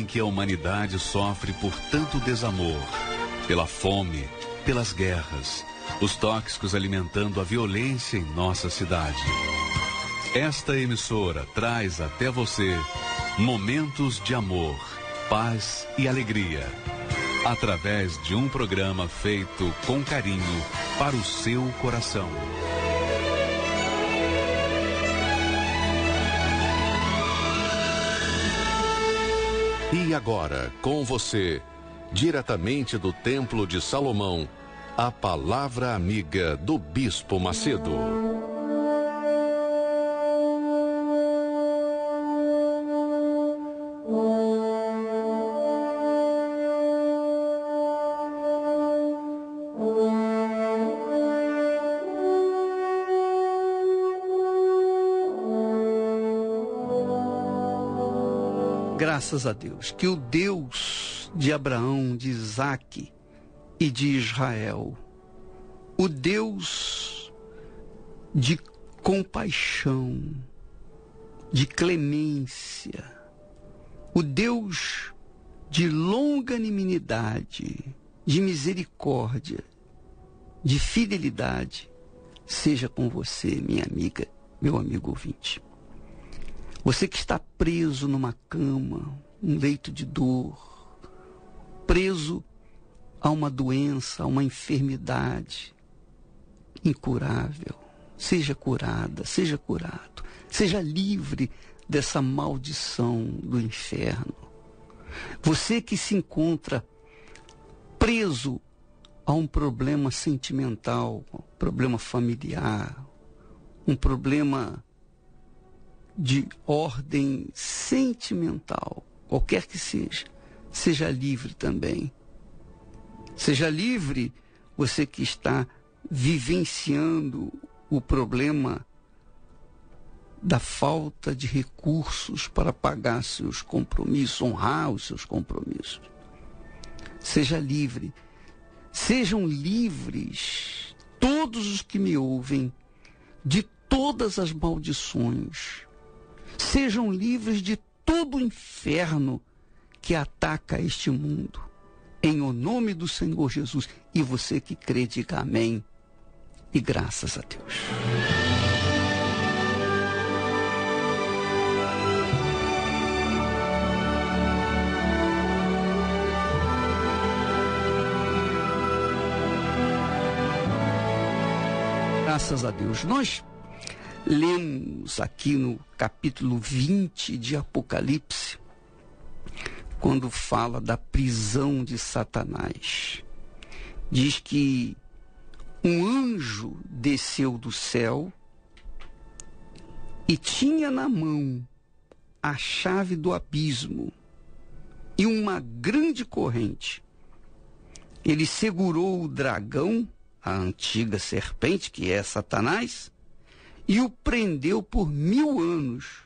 que a humanidade sofre por tanto desamor, pela fome, pelas guerras, os tóxicos alimentando a violência em nossa cidade. Esta emissora traz até você momentos de amor, paz e alegria, através de um programa feito com carinho para o seu coração. E agora, com você, diretamente do Templo de Salomão, a palavra amiga do Bispo Macedo. Graças a Deus, que o Deus de Abraão, de Isaque e de Israel, o Deus de compaixão, de clemência, o Deus de longanimidade, de misericórdia, de fidelidade, seja com você, minha amiga, meu amigo ouvinte. Você que está preso numa cama, um leito de dor, preso a uma doença, a uma enfermidade incurável, seja curada, seja curado, seja livre dessa maldição do inferno. Você que se encontra preso a um problema sentimental, um problema familiar, um problema de ordem sentimental, qualquer que seja livre também. Seja livre você que está vivenciando o problema da falta de recursos para pagar seus compromissos, honrar os seus compromissos. Seja livre. Sejam livres todos os que me ouvem de todas as maldições. Sejam livres de todo o inferno que ataca este mundo. Em o nome do Senhor Jesus. E você que crê, diga amém. E graças a Deus. Graças a Deus. Nós lemos aqui no capítulo 20 de Apocalipse, quando fala da prisão de Satanás. Diz que um anjo desceu do céu e tinha na mão a chave do abismo e uma grande corrente. Ele segurou o dragão, a antiga serpente, que é Satanás, e o prendeu por 1000 anos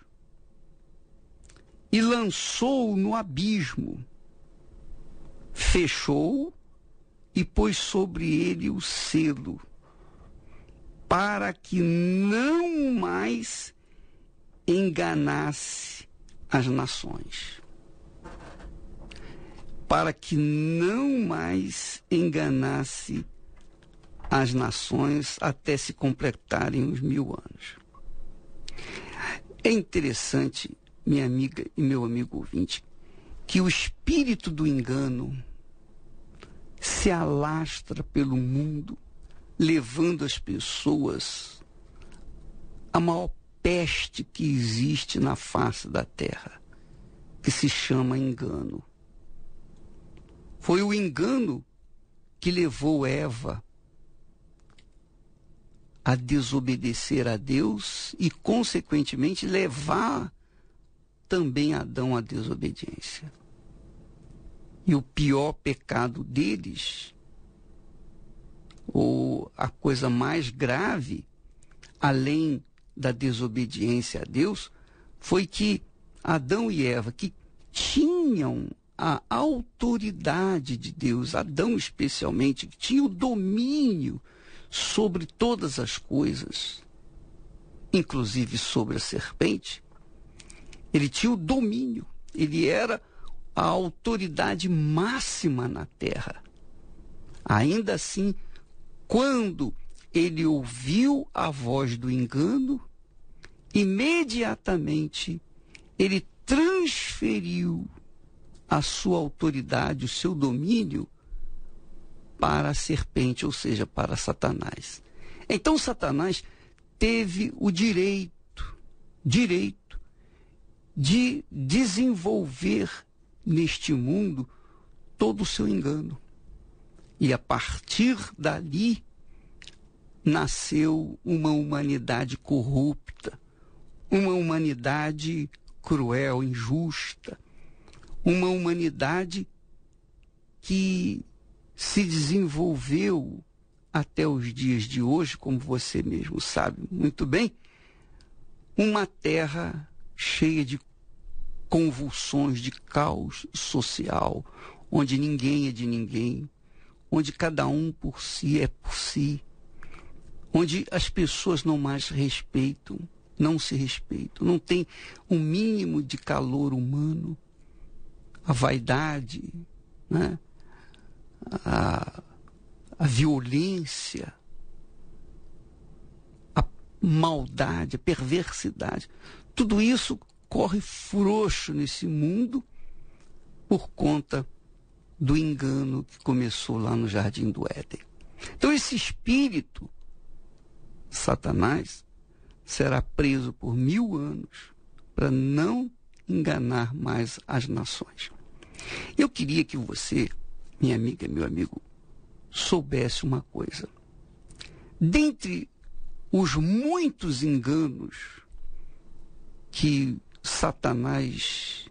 e lançou-o no abismo, fechou-o e pôs sobre ele o selo, para que não mais enganasse as nações. Para que não mais enganasse as nações até se completarem os 1000 anos. É interessante, minha amiga e meu amigo ouvinte, que o espírito do engano se alastra pelo mundo, levando as pessoas à maior peste que existe na face da terra, que se chama engano. Foi o engano que levou Eva a desobedecer a Deus e, consequentemente, levar também Adão à desobediência. E o pior pecado deles, ou a coisa mais grave, além da desobediência a Deus, foi que Adão e Eva, que tinham a autoridade de Deus, Adão especialmente, que tinha o domínio sobre todas as coisas, inclusive sobre a serpente, ele tinha o domínio, ele era a autoridade máxima na terra. Ainda assim, quando ele ouviu a voz do engano, imediatamente ele transferiu a sua autoridade, o seu domínio, para a serpente, ou seja, para Satanás. Então Satanás teve o direito de desenvolver neste mundo todo o seu engano. E a partir dali nasceu uma humanidade corrupta, uma humanidade cruel, injusta, uma humanidade que se desenvolveu até os dias de hoje, como você mesmo sabe muito bem, uma terra cheia de convulsões, de caos social, onde ninguém é de ninguém, onde cada um por si é por si, onde as pessoas não mais respeitam, não se respeitam, não tem um mínimo de calor humano, a vaidade, né? a violência, a maldade, a perversidade. Tudo isso corre frouxo nesse mundo por conta do engano que começou lá no Jardim do Éden. Então esse espírito, Satanás, será preso por 1000 anos para não enganar mais as nações. Eu queria que você, minha amiga, meu amigo, soubesse uma coisa. Dentre os muitos enganos que Satanás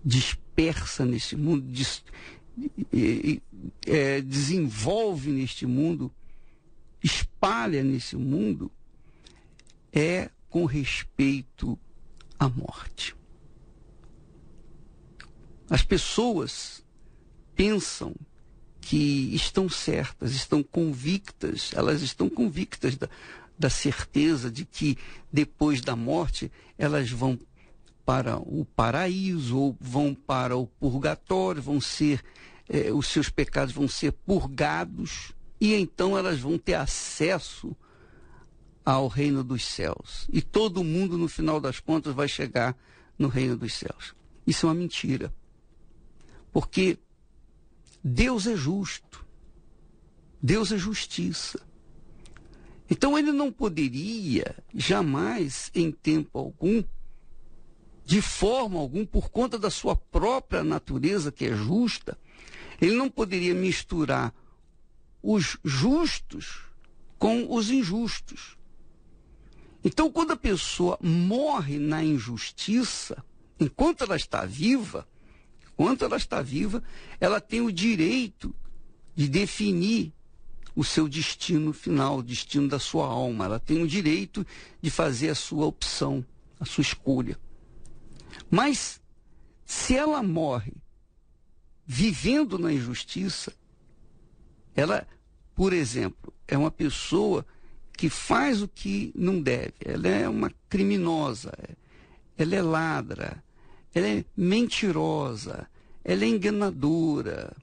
dispersa nesse mundo, desenvolve neste mundo, espalha nesse mundo, é com respeito à morte. As pessoas pensam que estão certas, estão convictas, elas estão convictas da certeza de que depois da morte elas vão para o paraíso ou vão para o purgatório, vão ser, os seus pecados vão ser purgados e então elas vão ter acesso ao reino dos céus. E todo mundo, no final das contas, vai chegar no reino dos céus. Isso é uma mentira. Porque Deus é justo. Deus é justiça. Então ele não poderia jamais, em tempo algum, de forma alguma, por conta da sua própria natureza, que é justa, ele não poderia misturar os justos com os injustos. Então, quando a pessoa morre na injustiça, enquanto ela está viva, ela tem o direito de definir o seu destino final, o destino da sua alma. Ela tem o direito de fazer a sua opção, a sua escolha. Mas, se ela morre vivendo na injustiça, ela, por exemplo, é uma pessoa que faz o que não deve. Ela é uma criminosa, ela é ladra, ela é mentirosa, ela é enganadora,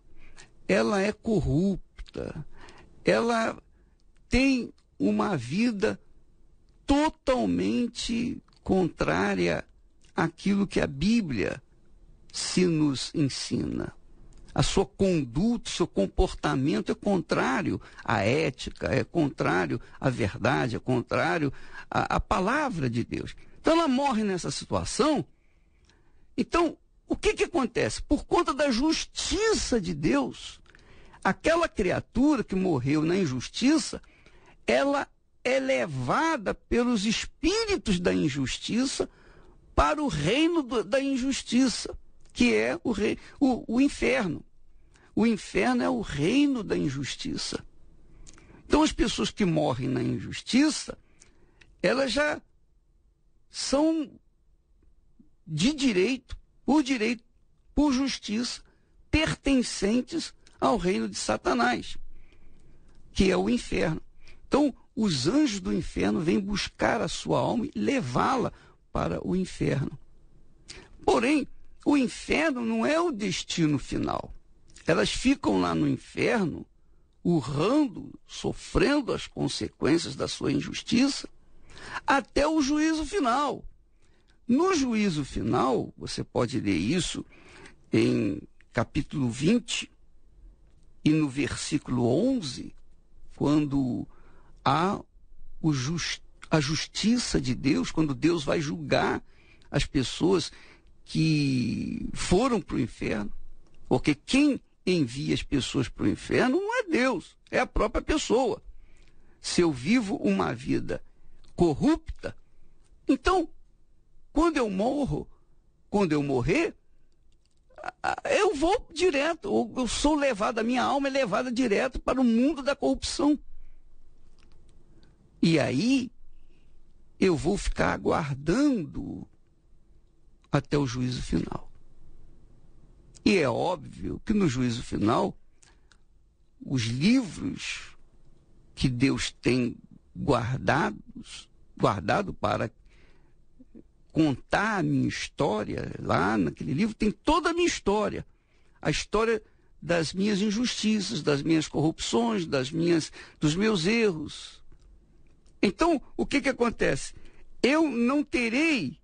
ela é corrupta, ela tem uma vida totalmente contrária àquilo que a Bíblia se nos ensina. A sua conduta, seu comportamento é contrário à ética, é contrário à verdade, é contrário à palavra de Deus. Então ela morre nessa situação. Então, o que acontece? Por conta da justiça de Deus, aquela criatura que morreu na injustiça, ela é levada pelos espíritos da injustiça para o reino da injustiça, que é o inferno. O inferno é o reino da injustiça. Então, as pessoas que morrem na injustiça, elas já são de direito, por justiça, pertencentes ao reino de Satanás, que é o inferno. Então, os anjos do inferno vêm buscar a sua alma e levá-la para o inferno. Porém, o inferno não é o destino final. Elas ficam lá no inferno, urrando, sofrendo as consequências da sua injustiça, até o juízo final. No juízo final, você pode ler isso em capítulo 20 e no versículo 11, quando há a justiça de Deus, quando Deus vai julgar as pessoas que foram para o inferno, porque quem envia as pessoas para o inferno não é Deus, é a própria pessoa. Se eu vivo uma vida corrupta, então, quando eu morrer, eu vou direto, ou eu sou levado, a minha alma é levada direto para o mundo da corrupção. E aí, eu vou ficar aguardando até o juízo final. E é óbvio que no juízo final, os livros que Deus tem guardado para contar a minha história, lá naquele livro tem toda a minha história. A história das minhas injustiças, das minhas corrupções, dos meus erros. Então, o que acontece? Eu não terei,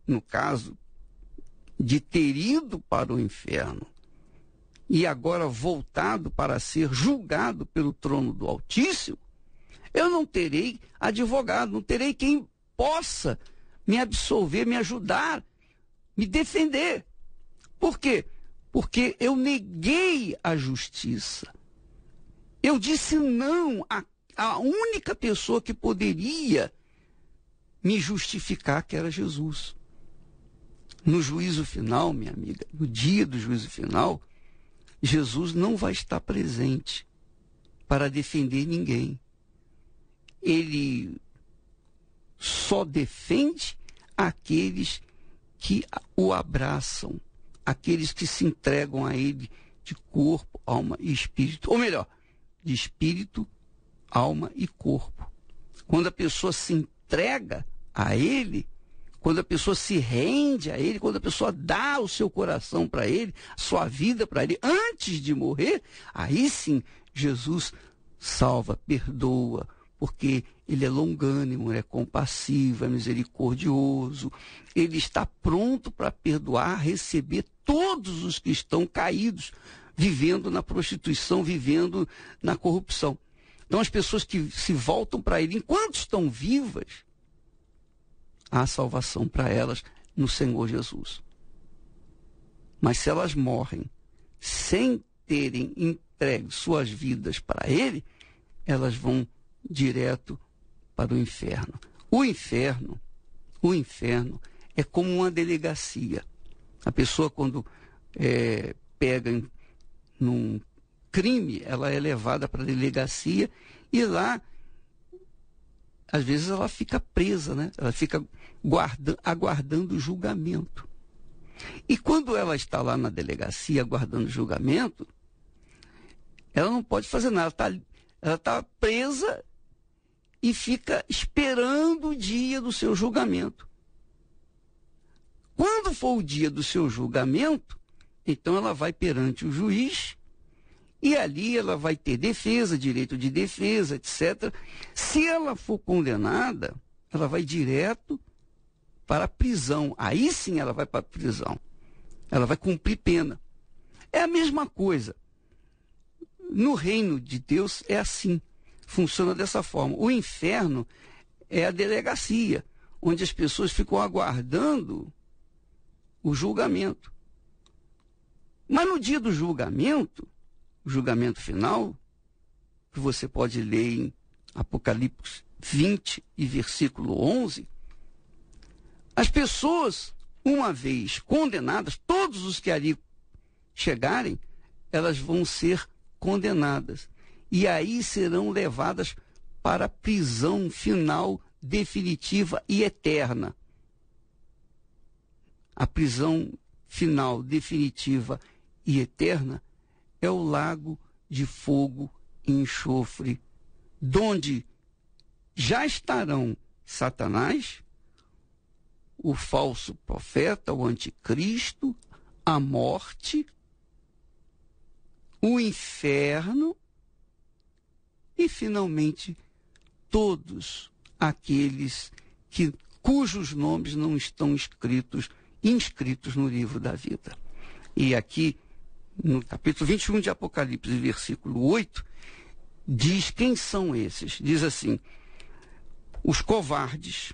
no caso de ter ido para o inferno e agora voltado para ser julgado pelo trono do Altíssimo, eu não terei advogado, não terei quem possa me absolver, me ajudar, me defender. Por quê? Porque eu neguei a justiça. Eu disse não à única pessoa que poderia me justificar, que era Jesus. No juízo final, minha amiga, no dia do juízo final, Jesus não vai estar presente para defender ninguém. Ele só defende aqueles que o abraçam, aqueles que se entregam a ele de corpo, alma e espírito. Ou melhor, de espírito, alma e corpo. Quando a pessoa se entrega a ele, quando a pessoa se rende a ele, quando a pessoa dá o seu coração para ele, a sua vida para ele, antes de morrer, aí sim Jesus salva, perdoa, porque ele é longânimo, é compassivo, é misericordioso, ele está pronto para perdoar, receber todos os que estão caídos, vivendo na prostituição, vivendo na corrupção. Então as pessoas que se voltam para ele, enquanto estão vivas, há salvação para elas no Senhor Jesus. Mas se elas morrem sem terem entregue suas vidas para ele, elas vão direto para o inferno. O inferno é como uma delegacia. A pessoa, quando pega num crime, ela é levada para a delegacia e lá, às vezes, ela fica presa, né? Ela fica aguardando o julgamento. E quando ela está lá na delegacia aguardando o julgamento, ela não pode fazer nada. Ela está presa e fica esperando o dia do seu julgamento. Quando for o dia do seu julgamento, então ela vai perante o juiz e ali ela vai ter defesa, direito de defesa, etc. Se ela for condenada, ela vai direto para a prisão. Aí sim ela vai para a prisão. Ela vai cumprir pena. É a mesma coisa. No reino de Deus é assim. Funciona dessa forma. O inferno é a delegacia, onde as pessoas ficam aguardando o julgamento. Mas no dia do julgamento, o julgamento final, que você pode ler em Apocalipse 20 e versículo 11, as pessoas, uma vez condenadas, todos os que ali chegarem, elas vão ser condenadas. E aí serão levadas para a prisão final, definitiva e eterna. A prisão final, definitiva e eterna é o lago de fogo e enxofre, donde já estarão Satanás, o falso profeta, o anticristo, a morte, o inferno e, finalmente, todos aqueles cujos nomes não estão inscritos no livro da vida. E aqui, no capítulo 21 de Apocalipse, versículo 8, diz quem são esses. Diz assim: os covardes,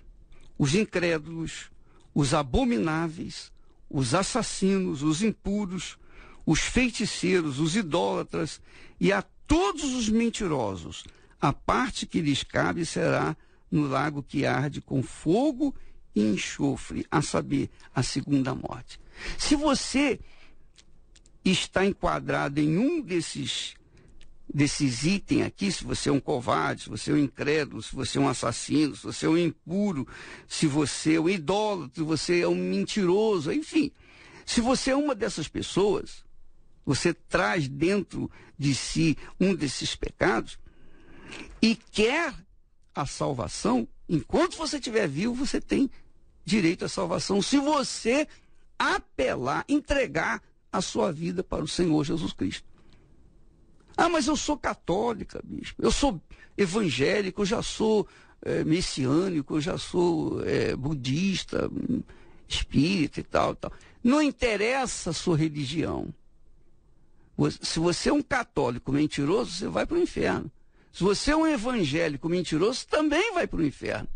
os incrédulos, os abomináveis, os assassinos, os impuros, os feiticeiros, os idólatras e a todos os mentirosos, a parte que lhes cabe será no lago que arde com fogo e enxofre, a saber, a segunda morte. Se você está enquadrado em um desses itens aqui, se você é um covarde, se você é um incrédulo, se você é um assassino, se você é um impuro, se você é um idólatra, se você é um mentiroso, enfim, se você é uma dessas pessoas, você traz dentro de si um desses pecados e quer a salvação, enquanto você estiver vivo, você tem direito à salvação. Se você apelar, entregar a sua vida para o Senhor Jesus Cristo. Ah, mas eu sou católica, bispo. Eu sou evangélico, eu já sou messiânico, eu já sou budista, espírita e tal, tal. Não interessa a sua religião. Se você é um católico mentiroso, você vai para o inferno. Se você é um evangélico mentiroso, também vai para o inferno.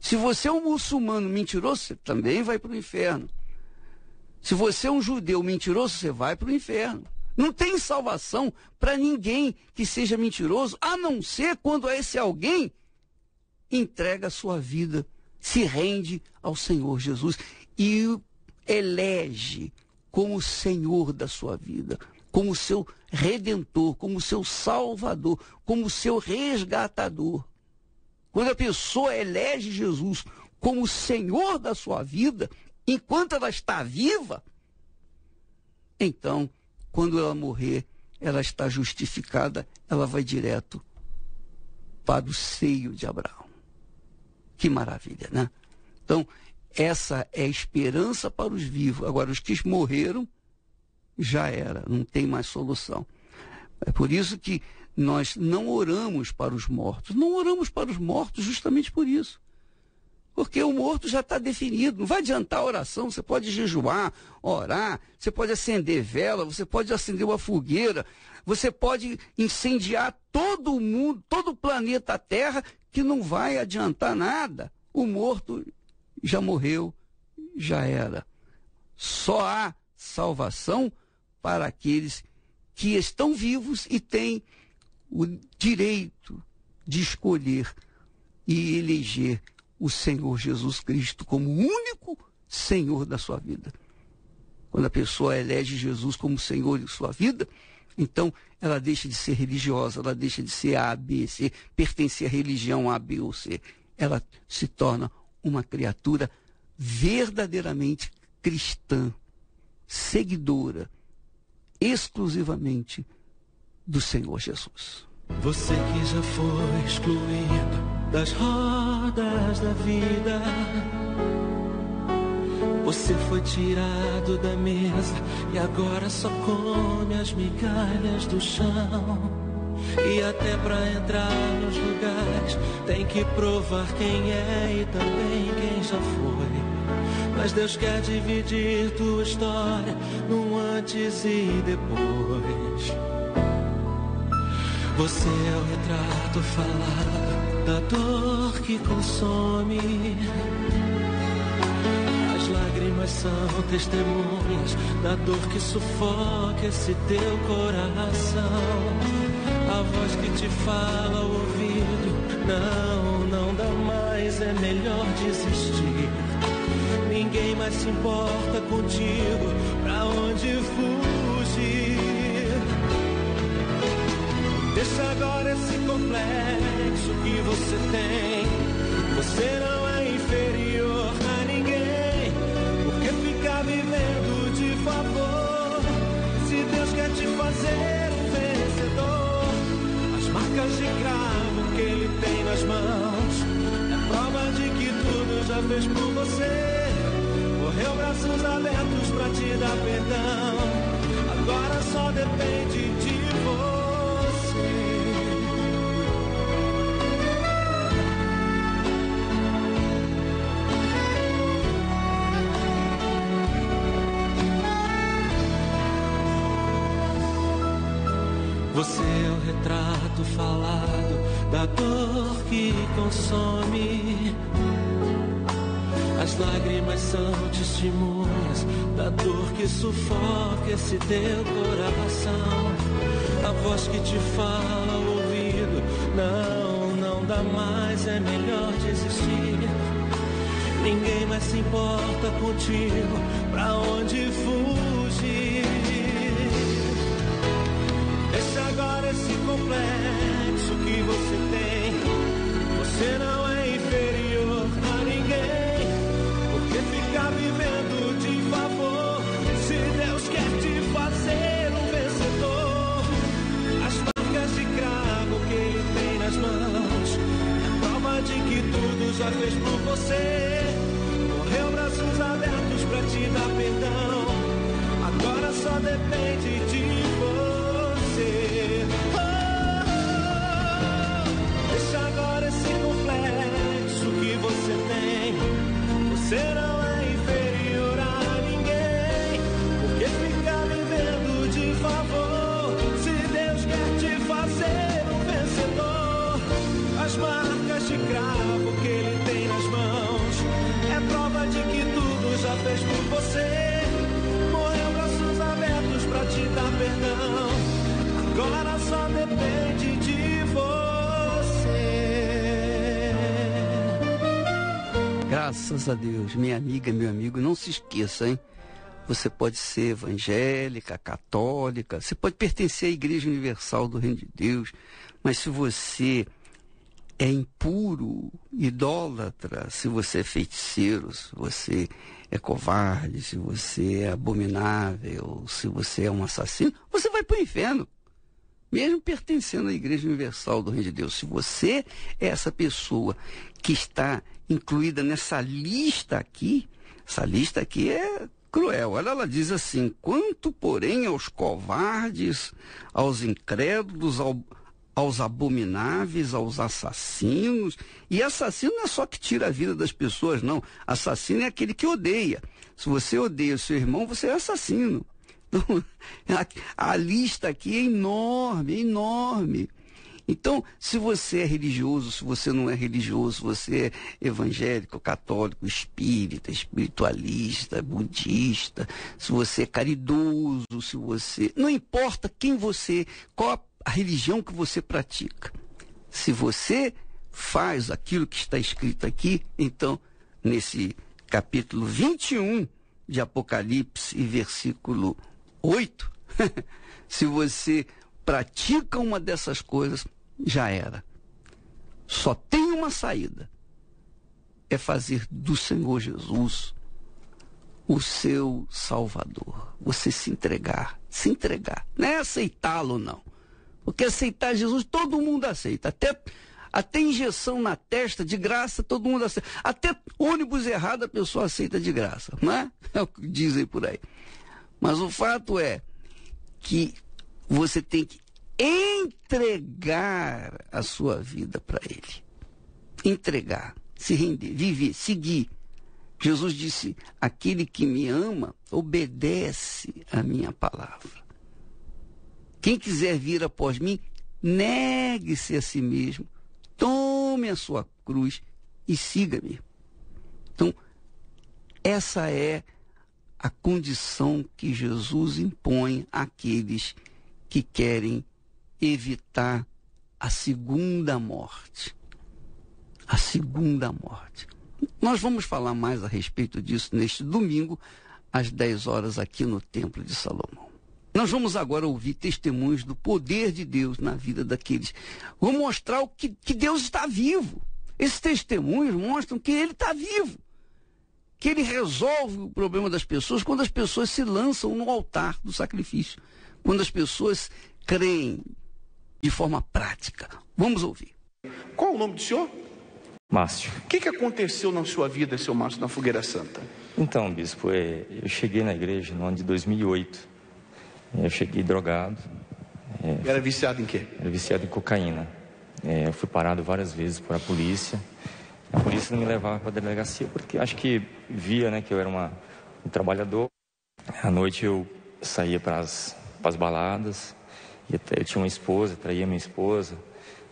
Se você é um muçulmano mentiroso, você também vai para o inferno. Se você é um judeu mentiroso, você vai para o inferno. Não tem salvação para ninguém que seja mentiroso, a não ser quando esse alguém entrega a sua vida, se rende ao Senhor Jesus e o elege como Senhor da sua vida, como seu Redentor, como seu Salvador, como seu resgatador. Quando a pessoa elege Jesus como Senhor da sua vida, enquanto ela está viva, então, quando ela morrer, ela está justificada, ela vai direto para o seio de Abraão. Que maravilha, né? Então, essa é a esperança para os vivos. Agora, os que morreram, já era, não tem mais solução. É por isso que nós não oramos para os mortos. Não oramos para os mortos justamente por isso. Porque o morto já está definido. Não vai adiantar a oração. Você pode jejuar, orar, você pode acender vela, você pode acender uma fogueira, você pode incendiar todo o mundo, todo o planeta Terra, que não vai adiantar nada. O morto já morreu, já era. Só há salvação para aqueles que estão vivos e têm o direito de escolher e eleger o Senhor Jesus Cristo como o único Senhor da sua vida. Quando a pessoa elege Jesus como Senhor de sua vida, então ela deixa de ser religiosa, ela deixa de ser A, B, C, pertencer à religião A, B ou C. Ela se torna uma criatura verdadeiramente cristã, seguidora exclusivamente do Senhor Jesus. Você que já foi excluído das rodas da vida, você foi tirado da mesa e agora só come as migalhas do chão. E até pra entrar nos lugares tem que provar quem é e também quem já foi. Mas Deus quer dividir tua história num antes e depois. Você é o retrato falado da dor que consome. As lágrimas são testemunhas da dor que sufoca esse teu coração. A voz que te fala ao ouvido, não dá mais, é melhor desistir. Ninguém mais se importa contigo, pra onde fugir? Deixa agora esse complexo que você tem. Você não é inferior a ninguém. Por que ficar vivendo de favor, se Deus quer te fazer um vencedor? As marcas de cravo que Ele tem nas mãos é prova de que tudo já fez por você. Morreu, braços abertos pra te dar perdão. Agora só depende de você. Você é o retrato falado da dor que consome. As lágrimas são testemunhas da dor que sufoca esse teu coração. A voz que te fala ao ouvido, não dá mais, é melhor desistir. Ninguém mais se importa contigo, pra onde fugir? Deixa agora esse complexo que você tem. Você não é inferior a ninguém. Por que ficar vivendo de favor, se Deus quer te fazer um vencedor? As marcas de cravo que Ele tem nas mãos é prova de que tudo já fez por você. Morreu, braços abertos pra te dar perdão. Agora só depende de você. Deixa agora esse complexo que você tem. Você não é inferior a ninguém. Por que ficar vivendo de favor, se Deus quer te fazer um vencedor? As marcas de cravo que Ele tem nas mãos é prova de que tudo já fez por você. Morreu, braços abertos pra te dar perdão. Agora só depende de você. Graças a Deus, minha amiga, meu amigo, não se esqueça, hein? Você pode ser evangélica, católica, você pode pertencer à Igreja Universal do Reino de Deus, mas se você é impuro, idólatra, se você é feiticeiro, se você é covarde, se você é abominável, se você é um assassino, você vai para o inferno, mesmo pertencendo à Igreja Universal do Reino de Deus. Se você é essa pessoa que está incluída nessa lista aqui, essa lista aqui é cruel. Olha, ela diz assim: quanto, porém, aos covardes, aos incrédulos, aos abomináveis, aos assassinos. E assassino não é só que tira a vida das pessoas, não. Assassino é aquele que odeia. Se você odeia o seu irmão, você é assassino. Então, a lista aqui é enorme, enorme. Então, se você é religioso, se você não é religioso, você é evangélico, católico, espírita, espiritualista, budista, se você é caridoso, se você... Não importa quem você, qual a religião que você pratica. Se você faz aquilo que está escrito aqui, então, nesse capítulo 21 de Apocalipse, e versículo 8, se você pratica uma dessas coisas, já era. Só tem uma saída. É fazer do Senhor Jesus o seu Salvador. Você se entregar. Se entregar. Não é aceitá-lo, não. Porque aceitar Jesus, todo mundo aceita. Até injeção na testa, de graça, todo mundo aceita. Até ônibus errado a pessoa aceita de graça, não é? É o que dizem por aí. Mas o fato é que você tem que entregar a sua vida para Ele. Entregar, se render, viver, seguir. Jesus disse: aquele que me ama, obedece a minha palavra. Quem quiser vir após mim, negue-se a si mesmo, tome a sua cruz e siga-me. Então, essa é a condição que Jesus impõe àqueles que querem evitar a segunda morte. A segunda morte. Nós vamos falar mais a respeito disso neste domingo, às 10 horas, aqui no Templo de Salomão. Nós vamos agora ouvir testemunhos do poder de Deus na vida daqueles. Vou mostrar o que Deus está vivo. Esses testemunhos mostram que Ele está vivo. Que Ele resolve o problema das pessoas quando as pessoas se lançam no altar do sacrifício. Quando as pessoas creem de forma prática. Vamos ouvir. Qual o nome do senhor? Márcio. O que aconteceu na sua vida, seu Márcio, na Fogueira Santa? Então, bispo, eu cheguei na igreja no ano de 2008. Eu cheguei drogado. Era viciado em quê? Era viciado em cocaína. Eu fui parado várias vezes por a polícia. A polícia não me levava para a delegacia porque acho que via, né, que eu era um trabalhador. À noite eu saía para as baladas. Eu tinha uma esposa, traía minha esposa,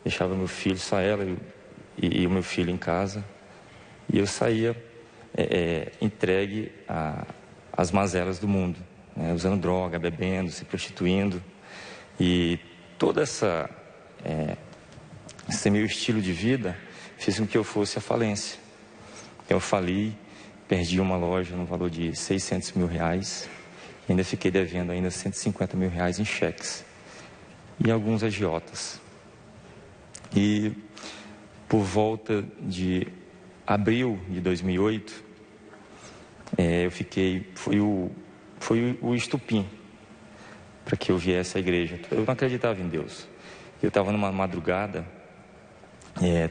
deixava meu filho, só ela e o meu filho em casa. E eu saía entregue às mazelas do mundo, né, usando droga, bebendo, se prostituindo. E todo esse meu estilo de vida fez com que eu fosse à falência. Eu fali, perdi uma loja no valor de R$600 mil, e ainda fiquei devendo ainda R$150 mil em cheques e alguns agiotas. E por volta de abril de 2008, foi o estupim para que eu viesse à igreja. Eu não acreditava em Deus. Eu estava numa madrugada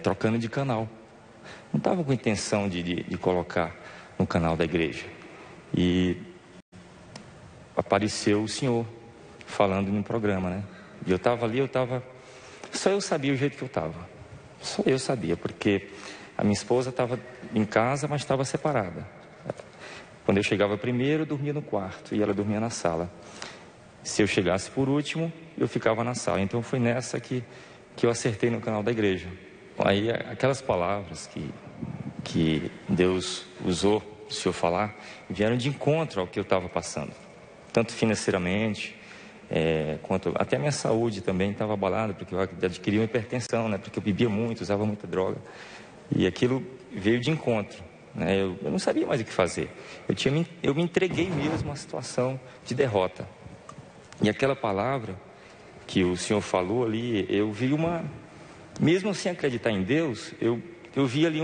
trocando de canal. Não estava com intenção de colocar no canal da igreja. E apareceu o senhor falando num programa, né? E eu estava ali, só eu sabia o jeito que eu estava. Só eu sabia, porque a minha esposa estava em casa, mas estava separada. Quando eu chegava primeiro, eu dormia no quarto e ela dormia na sala. Se eu chegasse por último, eu ficava na sala. Então foi nessa que eu acertei no canal da igreja. Aí aquelas palavras que Deus usou o senhor falar vieram de encontro ao que eu estava passando, tanto financeiramente quanto até a minha saúde também estava abalada, porque eu adquiri uma hipertensão, né? Porque eu bebia muito, usava muita droga, e aquilo veio de encontro, né? Eu não sabia mais o que fazer. Eu me entreguei mesmo à situação de derrota. E aquela palavra que o senhor falou ali, eu vi mesmo sem acreditar em Deus, eu vi ali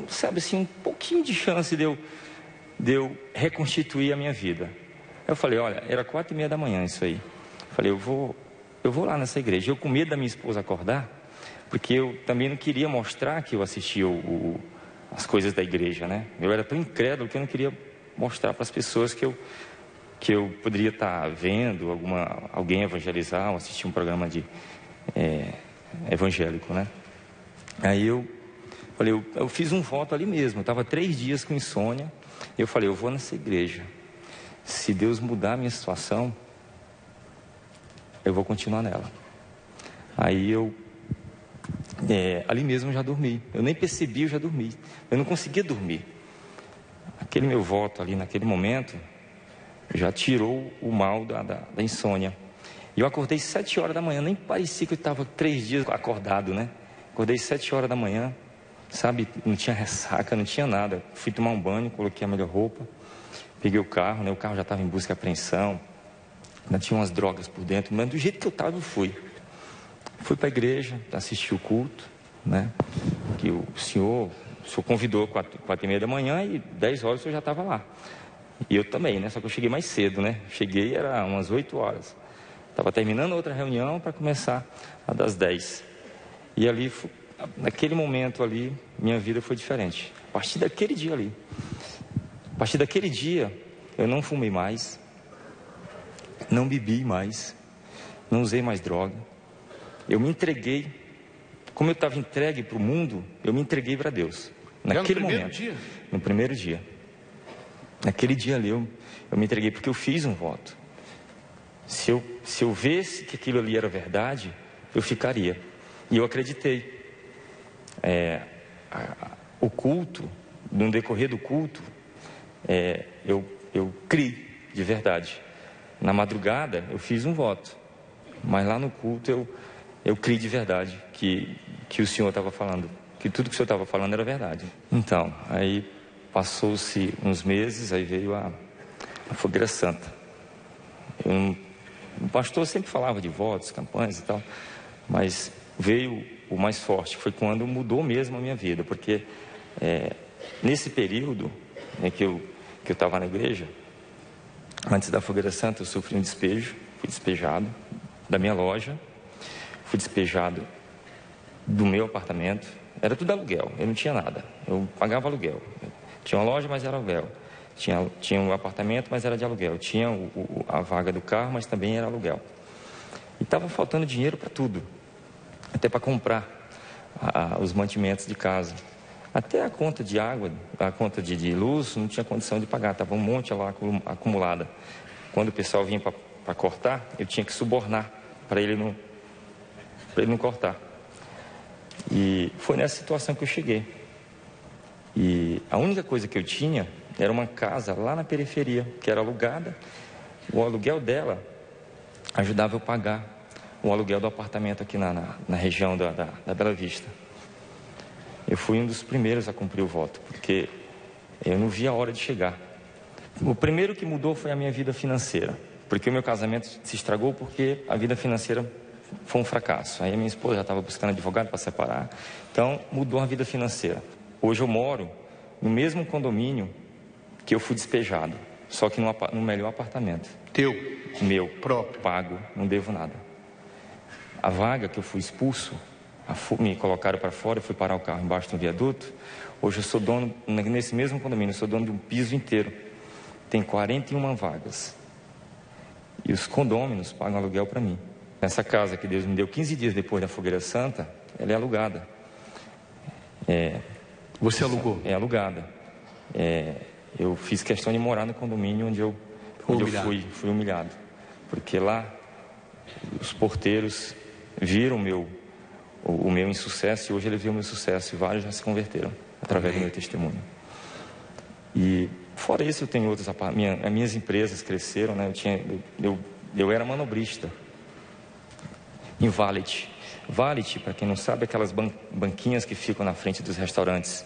sabe assim, um pouquinho de chance de eu reconstituir a minha vida. Eu falei, olha, era 4:30 da manhã isso aí. Eu falei, eu vou lá nessa igreja. Eu com medo da minha esposa acordar, porque eu também não queria mostrar que eu assistia as coisas da igreja, né? Eu era tão incrédulo que eu não queria mostrar para as pessoas que eu poderia estar vendo alguém evangelizar ou assistir um programa evangélico, né? Aí eu falei, eu fiz um voto ali mesmo. Eu estava 3 dias com insônia. Eu falei, eu vou nessa igreja. Se Deus mudar a minha situação, eu vou continuar nela. Aí ali mesmo eu já dormi. Eu nem percebi, eu já dormi. Eu não conseguia dormir. Aquele meu voto ali naquele momento já tirou o mal da insônia. E eu acordei 7 horas da manhã. Nem parecia que eu estava 3 dias acordado, né? Acordei 7 horas da manhã, sabe? Não tinha ressaca, não tinha nada. Fui tomar um banho, coloquei a melhor roupa. Peguei o carro, né? O carro já estava em busca e apreensão. Ainda tinha umas drogas por dentro. Mas do jeito que eu estava, eu fui. Fui para a igreja, assisti o culto, né? Que o senhor convidou 4:30 da manhã e 10 horas eu já estava lá. E eu também, né? Só que eu cheguei mais cedo, né? Cheguei, era umas 8 horas. Estava terminando outra reunião para começar a das 10. E ali, naquele momento ali, minha vida foi diferente. A partir daquele dia ali. A partir daquele dia, eu não fumei mais, não bebi mais, não usei mais droga. Eu me entreguei, como eu estava entregue para o mundo, eu me entreguei para Deus. Naquele momento. Dia? No primeiro dia. Naquele dia ali, eu me entreguei porque eu fiz um voto. Se eu visse que aquilo ali era verdade, eu ficaria. E eu acreditei. O culto, no decorrer do culto, eu criei de verdade. Na madrugada eu fiz um voto, mas lá no culto eu criei de verdade que o senhor estava falando, que tudo que o senhor estava falando era verdade. Então, aí passou-se uns meses, aí veio a Fogueira Santa. O pastor sempre falava de votos, campanhas e tal, mas veio o mais forte, que foi quando mudou mesmo a minha vida, porque nesse período que eu estava na igreja, antes da Fogueira Santa, eu sofri um despejo, fui despejado da minha loja, fui despejado do meu apartamento, era tudo aluguel, eu não tinha nada, eu pagava aluguel. Tinha uma loja, mas era aluguel. Tinha um apartamento, mas era de aluguel. Tinha a vaga do carro, mas também era aluguel. E estava faltando dinheiro para tudo. Até para comprar os mantimentos de casa. Até a conta de água, a conta de luz, não tinha condição de pagar. Estava um monte lá acumulada. Quando o pessoal vinha para cortar, eu tinha que subornar para ele não cortar. E foi nessa situação que eu cheguei. E a única coisa que eu tinha era uma casa lá na periferia, que era alugada. O aluguel dela ajudava eu a pagar o aluguel do apartamento aqui na região da Bela Vista. Eu fui um dos primeiros a cumprir o voto, porque eu não via a hora de chegar. O primeiro que mudou foi a minha vida financeira, porque o meu casamento se estragou porque a vida financeira foi um fracasso. Aí a minha esposa já estava buscando advogado para separar, então mudou a vida financeira. Hoje eu moro no mesmo condomínio que eu fui despejado, só que no melhor apartamento. Teu? Meu. Próprio? Pago, não devo nada. A vaga que eu fui expulso, me colocaram para fora, eu fui parar o carro embaixo do viaduto. Hoje eu sou dono, nesse mesmo condomínio, eu sou dono de um piso inteiro. Tem 41 vagas. E os condôminos pagam aluguel para mim. Essa casa que Deus me deu 15 dias depois da Fogueira Santa, ela é alugada. Você alugou? É alugada. Eu fiz questão de morar no condomínio onde eu fui humilhado. Porque lá, os porteiros viram o meu insucesso, e hoje ele viu o meu sucesso, e vários já se converteram através do meu testemunho. E fora isso, eu tenho outras, as minhas empresas cresceram, né? Eu era manobrista em Valet. Valet, para quem não sabe, é aquelas banquinhas que ficam na frente dos restaurantes,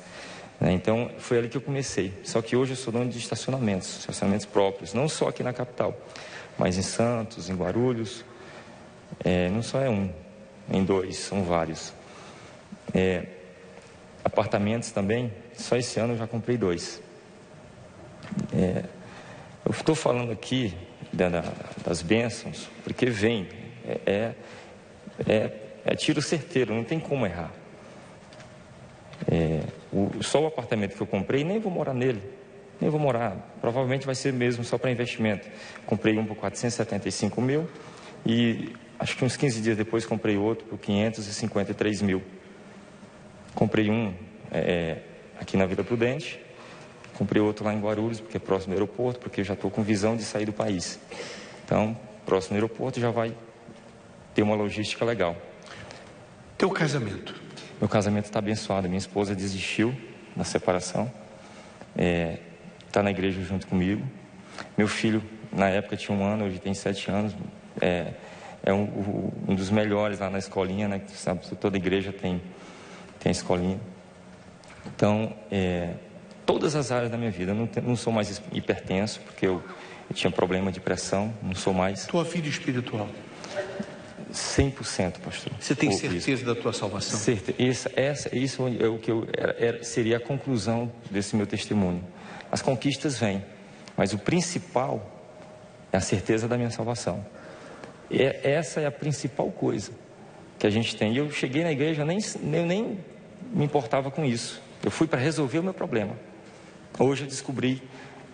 né? Então foi ali que eu comecei. Só que hoje eu sou dono de estacionamentos próprios, não só aqui na capital, mas em Santos, em Guarulhos. Não só é um, em dois, são vários. Apartamentos também, só esse ano eu já comprei 2. Eu estou falando aqui das bênçãos, porque vem, tiro certeiro, não tem como errar. Só o apartamento que eu comprei, nem vou morar nele, provavelmente vai ser mesmo só para investimento. Comprei um por 475 mil e acho que uns 15 dias depois comprei outro por 553 mil. Comprei um aqui na Vila Prudente, comprei outro lá em Guarulhos, porque é próximo do aeroporto, porque eu já estou com visão de sair do país. Então, próximo do aeroporto já vai ter uma logística legal. Teu casamento? Meu casamento está abençoado. Minha esposa desistiu da separação, está na igreja junto comigo. Meu filho, na época, tinha 1 ano, hoje tem 7 anos. Um dos melhores lá na escolinha, né? Sabe, toda igreja tem escolinha. Então, todas as áreas da minha vida. Eu não sou mais hipertenso, porque eu tinha problema de pressão, não sou mais. Tua vida espiritual? 100%, pastor. Você tem certeza da tua salvação? Certeza. Isso é o que seria a conclusão desse meu testemunho. As conquistas vêm, mas o principal é a certeza da minha salvação. Essa é a principal coisa que a gente tem. E eu cheguei na igreja, eu nem me importava com isso. Eu fui para resolver o meu problema. Hoje eu descobri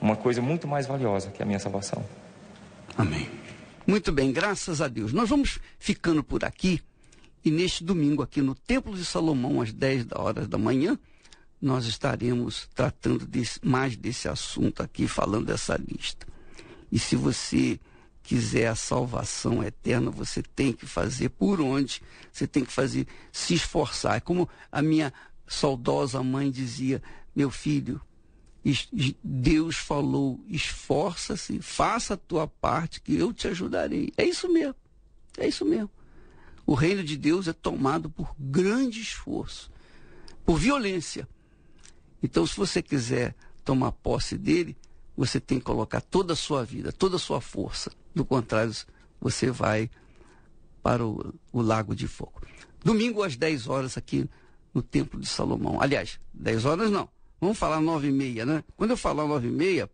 uma coisa muito mais valiosa, que é a minha salvação. Amém. Muito bem, graças a Deus. Nós vamos ficando por aqui, e neste domingo aqui no Templo de Salomão, às 10 horas da manhã, nós estaremos tratando mais desse assunto aqui, falando dessa lista. E se você quiser a salvação eterna, você tem que fazer por onde? Você tem que fazer, se esforçar. É como a minha saudosa mãe dizia: meu filho, Deus falou, esforça-se, faça a tua parte que eu te ajudarei. É isso mesmo, é isso mesmo. O reino de Deus é tomado por grande esforço, por violência. Então, se você quiser tomar posse dele, você tem que colocar toda a sua vida, toda a sua força. Do contrário, você vai para o lago de fogo. Domingo às 10 horas aqui no Templo de Salomão. Aliás, 10 horas não. Vamos falar 9h30, né? Quando eu falar 9h30,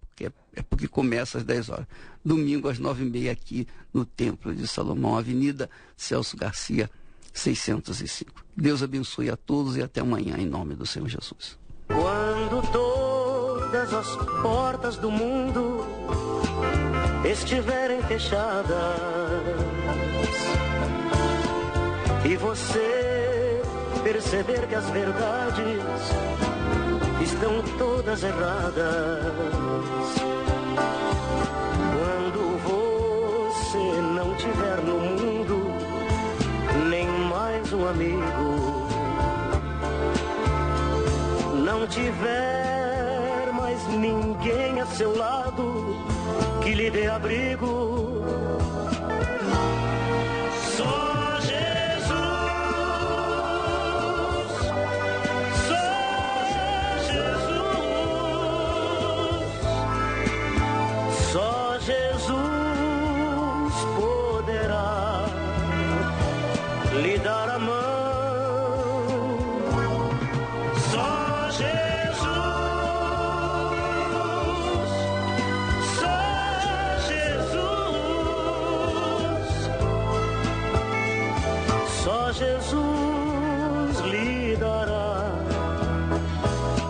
é porque começa às 10 horas. Domingo às 9h30 aqui no Templo de Salomão, Avenida Celso Garcia, 605. Deus abençoe a todos e até amanhã, em nome do Senhor Jesus. Quando todos todas as portas do mundo estiverem fechadas e você perceber que as verdades estão todas erradas, quando você não tiver no mundo nem mais um amigo, não tiver mais ninguém a seu lado que lhe dê abrigo, só Jesus, só Jesus, só Jesus poderá lhe dar a mão. Jesus lhe dará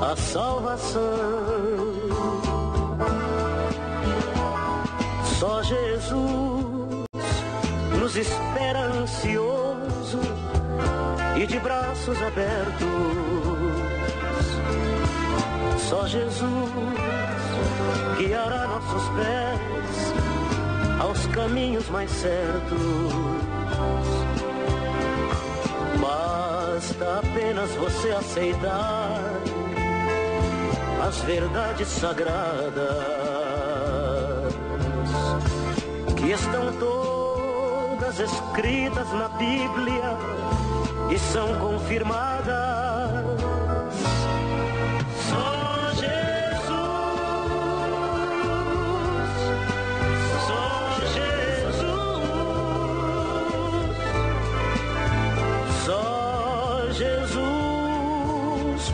a salvação. Só Jesus nos espera ansioso e de braços abertos. Só Jesus guiará nossos pés aos caminhos mais certos. Basta apenas você aceitar as verdades sagradas que estão todas escritas na Bíblia e são confirmadas. Só Jesus, só Jesus, só Jesus